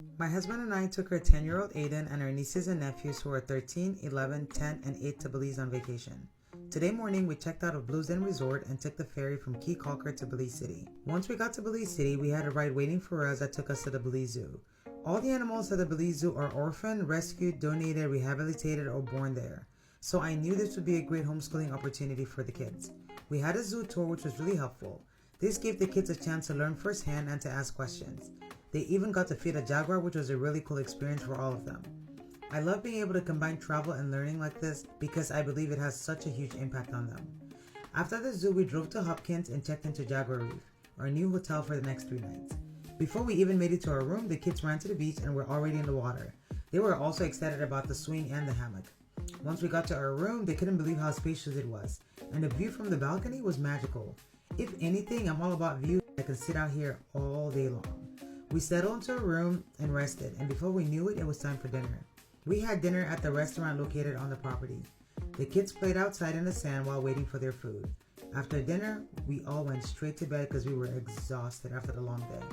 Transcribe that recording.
My husband and I took our 10-year-old Aiden and our nieces and nephews who are 13, 11, 10, and 8 to Belize on vacation. Today morning, we checked out of Blues Inn Resort and took the ferry from Key Calker to Belize City. Once we got to Belize City, we had a ride waiting for us that took us to the Belize Zoo. All the animals at the Belize Zoo are orphaned, rescued, donated, rehabilitated, or born there. So I knew this would be a great homeschooling opportunity for the kids. We had a zoo tour which was really helpful. This gave the kids a chance to learn firsthand and to ask questions. They even got to feed a jaguar, which was a really cool experience for all of them. I love being able to combine travel and learning like this because I believe it has such a huge impact on them. After the zoo, we drove to Hopkins and checked into Jaguar Reef, our new hotel for the next 3 nights. Before we even made it to our room, the kids ran to the beach and were already in the water. They were also excited about the swing and the hammock. Once we got to our room, they couldn't believe how spacious it was, and the view from the balcony was magical. If anything, I'm all about views. I can sit out here all day long. We settled into a room and rested, and before we knew it, it was time for dinner. We had dinner at the restaurant located on the property. The kids played outside in the sand while waiting for their food. After dinner, we all went straight to bed because we were exhausted after the long day.